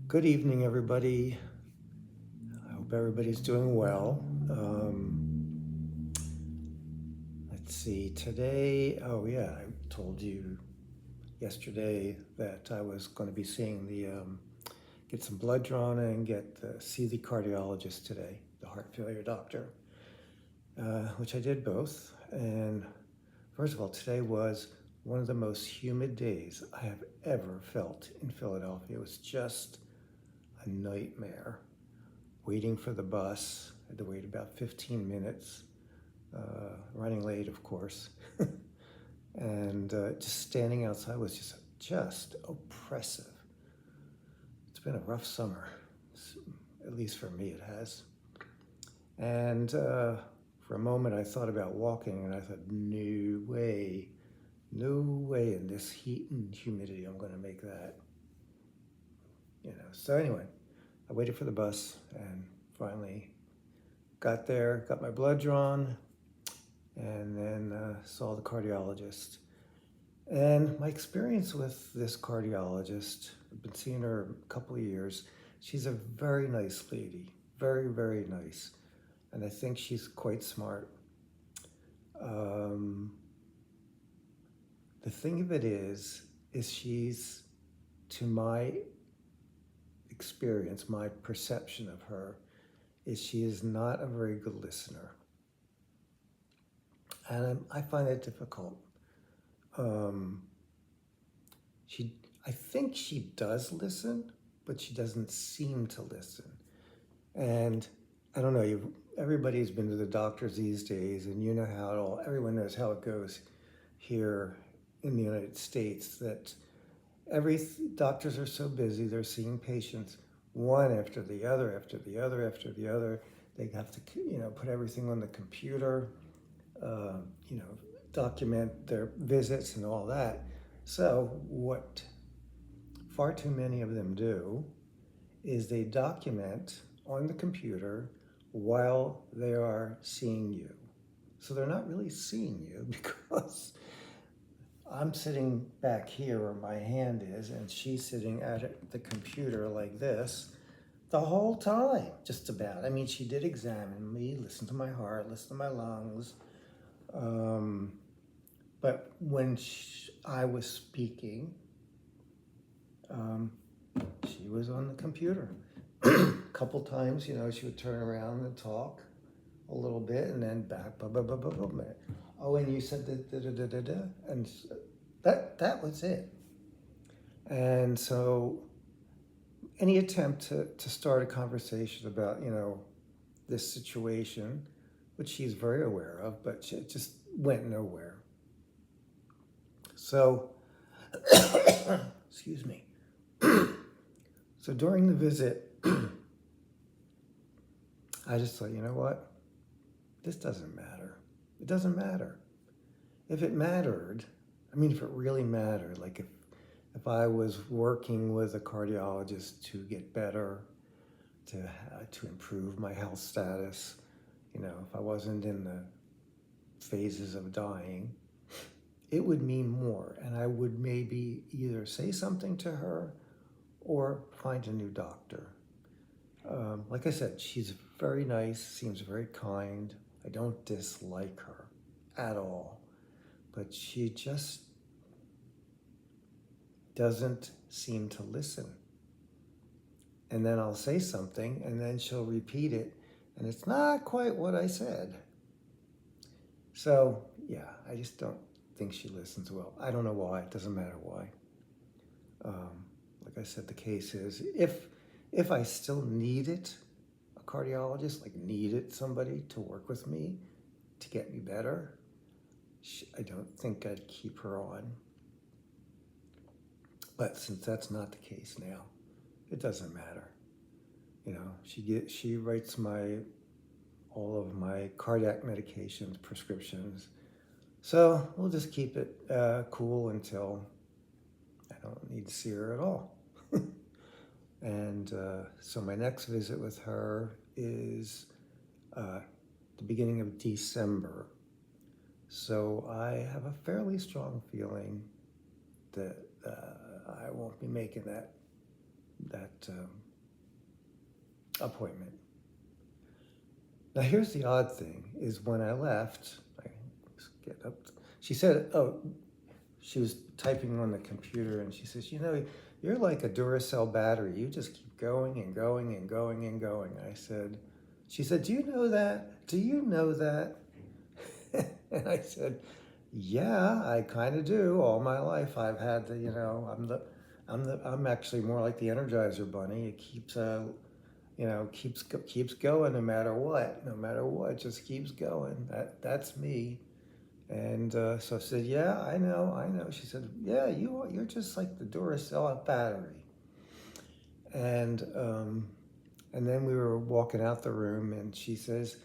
Good evening, everybody. I hope everybody's doing well. Let's see, today, oh yeah, I told you yesterday that I was going to be seeing get some blood drawn and see the cardiologist today, the heart failure doctor, which I did both. And first of all, today was one of the most humid days I have ever felt in Philadelphia. It was just a nightmare. Waiting for the bus. I had to wait about 15 minutes, running late, of course. And just standing outside was just oppressive. It's been a rough summer, at least for me it has. And for a moment I thought about walking, and I thought, no way in this heat and humidity I'm going to make that. So anyway, I waited for the bus and finally got there, got my blood drawn, and then saw the cardiologist. And my experience with this cardiologist, I've been seeing her a couple of years. She's a very nice lady, very, very nice. And I think she's quite smart. The thing of it is she's, to my experience, my perception of her, is she is not a very good listener. And I find that difficult. I think she does listen, but she doesn't seem to listen. And I don't know, everybody's been to the doctors these days, and you know everyone knows how it goes here in the United States, that doctors are so busy, they're seeing patients one after the other, after the other, after the other. They have to, put everything on the computer, document their visits and all that. So what far too many of them do is they document on the computer while they are seeing you. So they're not really seeing you, because I'm sitting back here where my hand is, and she's sitting at the computer like this the whole time, just about. I mean, she did examine me, listen to my heart, listen to my lungs. But when I was speaking, she was on the computer. A couple times, she would turn around and talk a little bit, and then back, oh, and you said da. And that was it. And so any attempt to start a conversation about, this situation, which she's very aware of, but it just went nowhere. So, excuse me. So during the visit, I just thought, you know what? This doesn't matter. It doesn't matter. If it mattered, if it really mattered, like if I was working with a cardiologist to get better, to improve my health status, if I wasn't in the phases of dying, it would mean more. And I would maybe either say something to her or find a new doctor. Like I said, she's very nice, seems very kind. I don't dislike her at all, but she just doesn't seem to listen. And then I'll say something, and then she'll repeat it, and it's not quite what I said. So, yeah, I just don't think she listens well. I don't know why. It doesn't matter why. Like I said, the case is, if I still needed a cardiologist, needed somebody to work with me to get me better, I don't think I'd keep her on. But since that's not the case now, it doesn't matter. She writes all of my cardiac medications, prescriptions. So we'll just keep it cool until I don't need to see her at all. And so my next visit with her is the beginning of December. So I have a fairly strong feeling that I won't be making that appointment. Now here's the odd thing: is when I left, I get up. She said, "Oh." She was typing on the computer and she says, you're like a Duracell battery. You just keep going and going and going and going. She said, do you know that? Do you know that? And I said, yeah, I kind of do. All my life I've had I'm actually more like the Energizer Bunny. It keeps going no matter what, just keeps going. That's me. And so I said, yeah, I know. She said, yeah, you're just like the Duracell battery. And then we were walking out the room, and she says,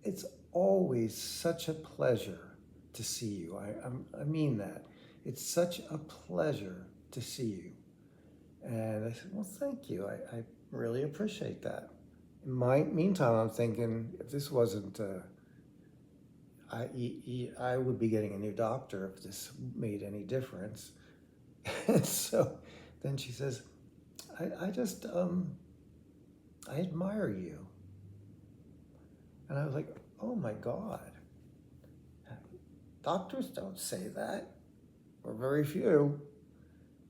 it's always such a pleasure to see you. I mean that. It's such a pleasure to see you. And I said, well, thank you. I really appreciate that. Meantime, I'm thinking, if this wasn't I would be getting a new doctor if this made any difference. And so then she says, I admire you. And I was like, oh my God. Doctors don't say that, or very few.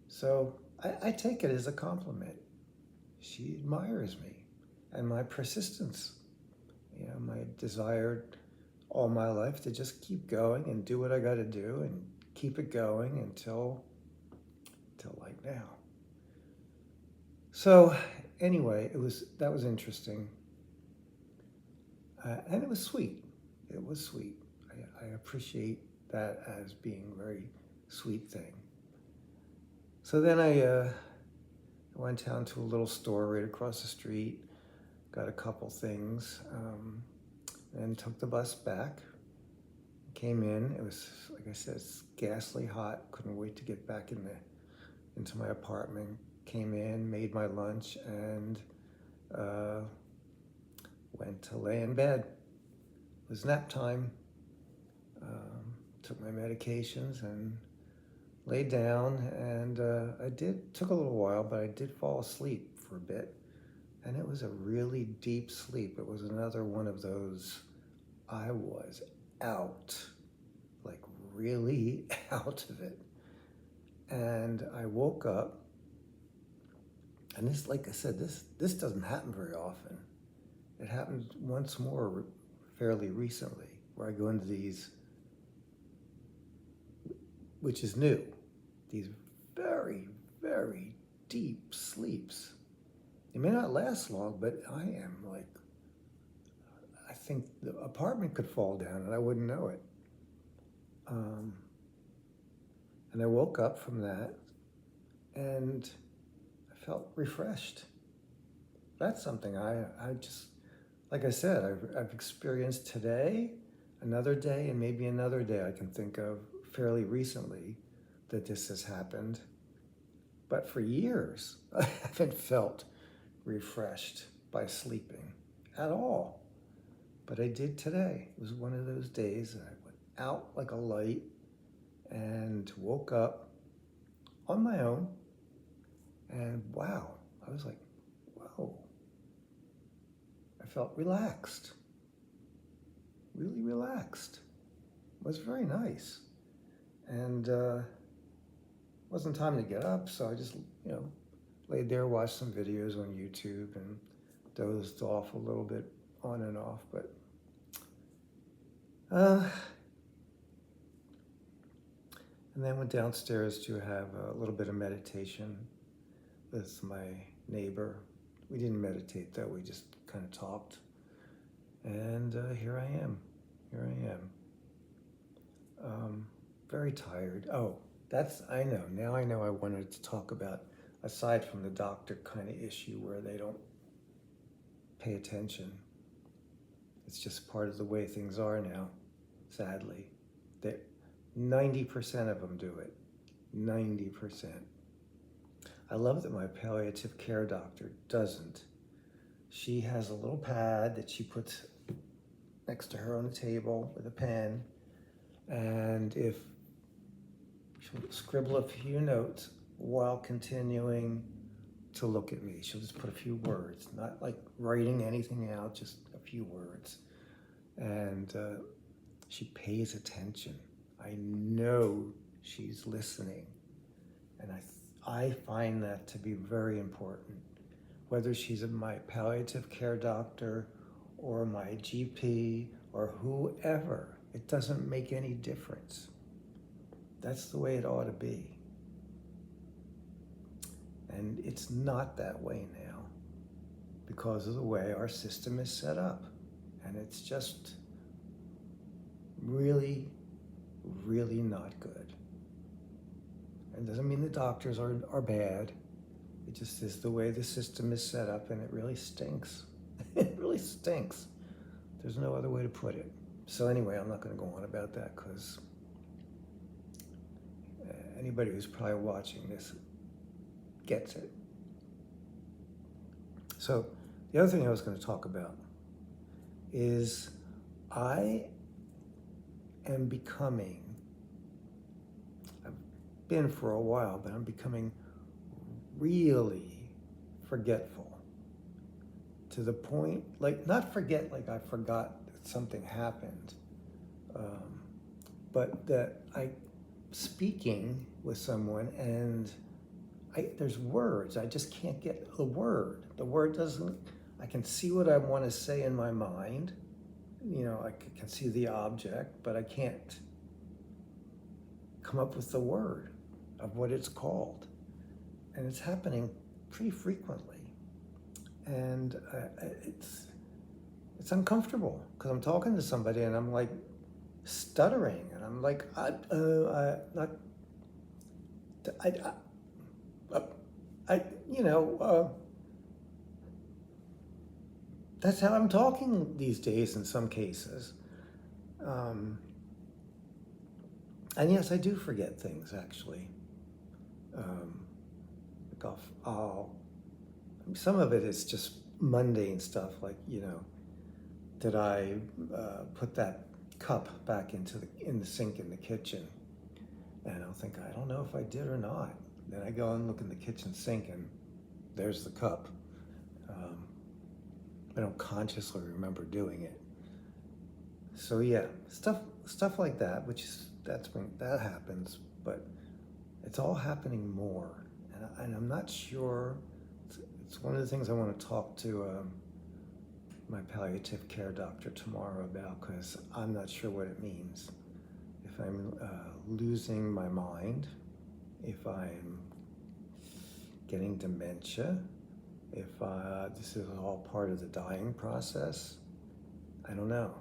So I take it as a compliment. She admires me and my persistence, my desire all my life to just keep going and do what I got to do and keep it going until like now. So anyway, that was interesting, and it was sweet. It was sweet. I appreciate that as being a very sweet thing. So then I went down to a little store right across the street, got a couple things. And took the bus back, came in. It was, like I said, ghastly hot. Couldn't wait to get back into my apartment. Came in, made my lunch, and went to lay in bed. It was nap time. Took my medications and laid down, and took a little while, but I did fall asleep for a bit. And it was a really deep sleep. It was another one of those, I was out, like really out of it. And I woke up, and this, like I said, this doesn't happen very often. It happened once more fairly recently, where I go into these, which is new, these very, very deep sleeps. It may not last long, but I am like, I think the apartment could fall down and I wouldn't know it. And I woke up from that and I felt refreshed. That's something I just, like I said, I've experienced today, another day, and maybe another day I can think of fairly recently that this has happened. But for years, I haven't felt refreshed by sleeping at all. But I did today. It was one of those days that I went out like a light and woke up on my own. And wow, I was like, whoa. I felt relaxed, really relaxed. It was very nice. And wasn't time to get up, so I just, laid there, watched some videos on YouTube, and dozed off a little bit on and off. But and then went downstairs to have a little bit of meditation with my neighbor. We didn't meditate though, we just kind of talked. And here I am. Very tired. Oh, I know. Now I know I wanted to talk about, aside from the doctor kind of issue where they don't pay attention. It's just part of the way things are now, sadly. 90% of them do it. 90%. I love that my palliative care doctor doesn't. She has a little pad that she puts next to her on the table with a pen, and if she'll scribble a few notes while continuing to look at me. She'll just put a few words, not like writing anything out, just a few words. And she pays attention. I know she's listening. And I find that to be very important. Whether she's my palliative care doctor or my GP or whoever, it doesn't make any difference. That's the way it ought to be. And it's not that way now because of the way our system is set up. And it's just really, really not good. It doesn't mean the doctors are bad. It just is the way the system is set up, and it really stinks. It really stinks. There's no other way to put it. So anyway, I'm not going to go on about that because anybody who's probably watching this gets it. So the other thing I was going to talk about is I am becoming, I've been for a while, but I'm becoming really forgetful to the point, like not forget like I forgot that something happened, but that I speaking with someone and there's words, I just can't get the word. The word doesn't, I can see what I want to say in my mind. You know, I can see the object, but I can't come up with the word of what it's called. And it's happening pretty frequently. And it's uncomfortable because I'm talking to somebody and I'm like stuttering and I'm like, that's how I'm talking these days in some cases. And yes, I do forget things actually. Some of it is just mundane stuff like, did I put that cup back in the sink in the kitchen? And I'll think, I don't know if I did or not. Then I go and look in the kitchen sink and there's the cup. I don't consciously remember doing it. So yeah, stuff like that, that's when that happens, but it's all happening more. And I'm not sure, it's one of the things I want to talk to my palliative care doctor tomorrow about, because I'm not sure what it means. If I'm losing my mind, if I'm getting dementia, if this is all part of the dying process, I don't know.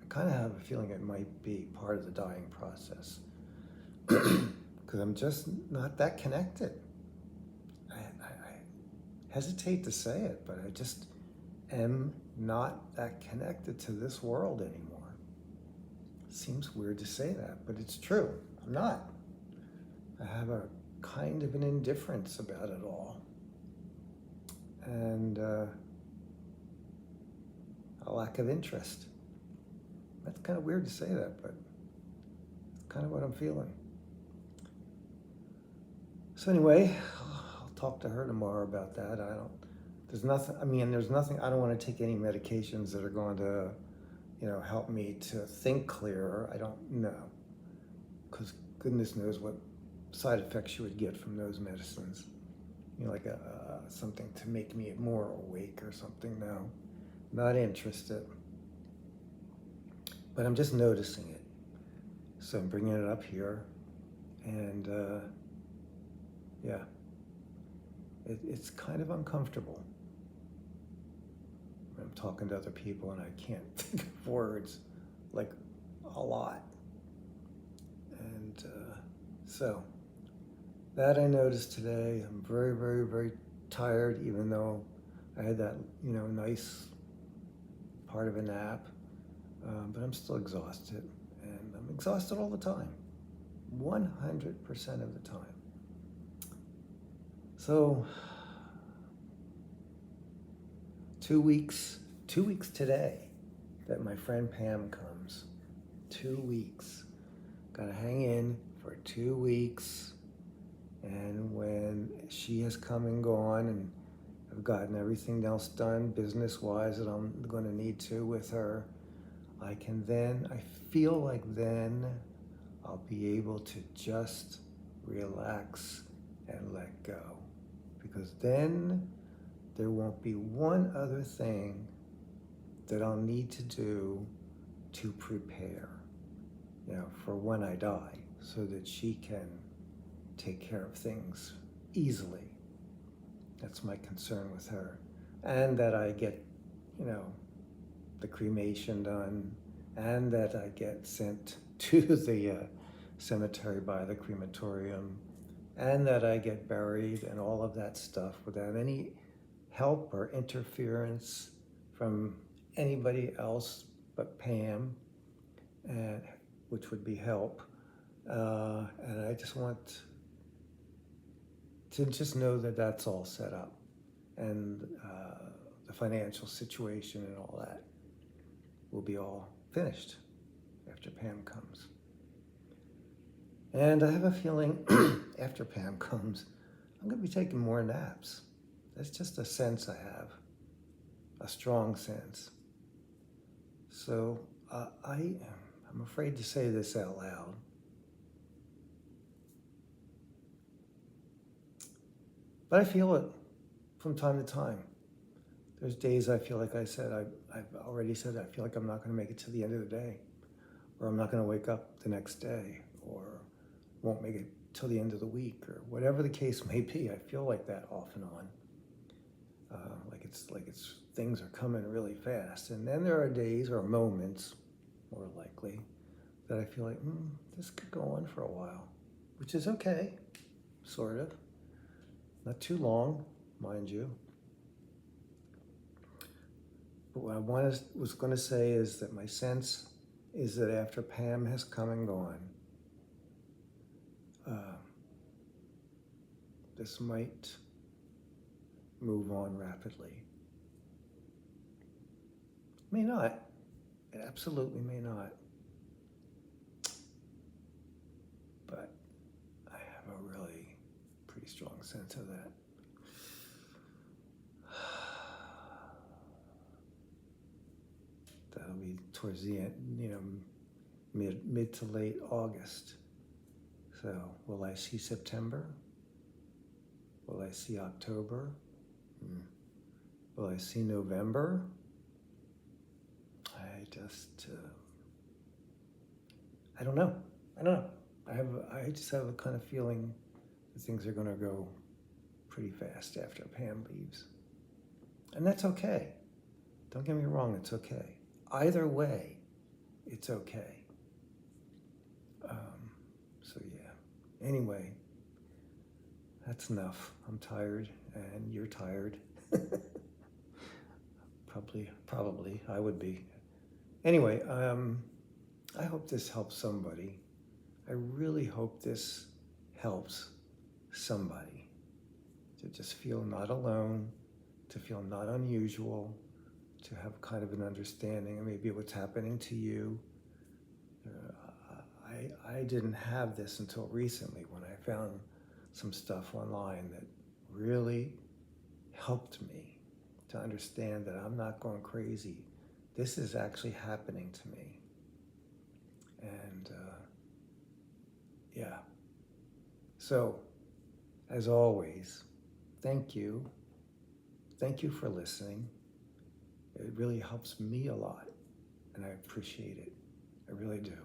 I kind of have a feeling it might be part of the dying process because I'm just not that connected. I hesitate to say it, but I just am not that connected to this world anymore. Seems weird to say that, but it's true. I'm not. I have a kind of an indifference about it all. And a lack of interest. That's kind of weird to say that, but it's kind of what I'm feeling. So anyway, I'll talk to her tomorrow about that. There's nothing, I don't want to take any medications that are going to, help me to think clearer. I don't know. Because goodness knows what side effects you would get from those medicines. Like something to make me more awake or something. No, not interested. But I'm just noticing it. So I'm bringing it up here. And yeah, it's kind of uncomfortable. I'm talking to other people and I can't think of words, like a lot. And so that I noticed today. I'm very, very, very tired, even though I had that, nice part of a nap. But I'm still exhausted. And I'm exhausted all the time. 100% of the time. So, 2 weeks today that my friend Pam comes. 2 weeks. Gotta hang in for 2 weeks. And when she has come and gone and I've gotten everything else done business-wise that I'm going to need to with her, I feel like then I'll be able to just relax and let go. Because then there won't be one other thing that I'll need to do to prepare, for when I die, so that she can take care of things easily. That's my concern with her. And that I get, the cremation done, and that I get sent to the cemetery by the crematorium, and that I get buried and all of that stuff without any help or interference from anybody else but Pam, and which would be help. And I just want to just know that that's all set up, and the financial situation and all that will be all finished after Pam comes. And I have a feeling after Pam comes, I'm going to be taking more naps. That's just a sense I have, a strong sense. So I'm afraid to say this out loud. But I feel it from time to time. There's days I feel like I've already said, I feel like I'm not going to make it to the end of the day, or I'm not going to wake up the next day, or won't make it till the end of the week, or whatever the case may be. I feel like that off and on. Like it's things are coming really fast. And then there are days or moments, more likely, that I feel like, this could go on for a while, which is okay, sort of. Not too long, mind you. But what I was going to say is that my sense is that after Pam has come and gone, this might move on rapidly. May not. It absolutely may not. But I have a really pretty strong sense of that. That'll be towards the end, mid to late August. So will I see September? Will I see October? Will I see November? I don't know. I just have a kind of feeling that things are going to go pretty fast after Pam leaves. And that's okay. Don't get me wrong, it's okay. Either way, it's okay. So yeah. Anyway, that's enough. I'm tired, and you're tired. Probably, I would be. Anyway, I hope this helps somebody. I really hope this helps somebody to just feel not alone, to feel not unusual, to have kind of an understanding of maybe what's happening to you. I didn't have this until recently, when I found some stuff online that really helped me to understand that I'm not going crazy. This is actually happening to me. And yeah. So, as always, thank you. Thank you for listening. It really helps me a lot, and I appreciate it. I really do.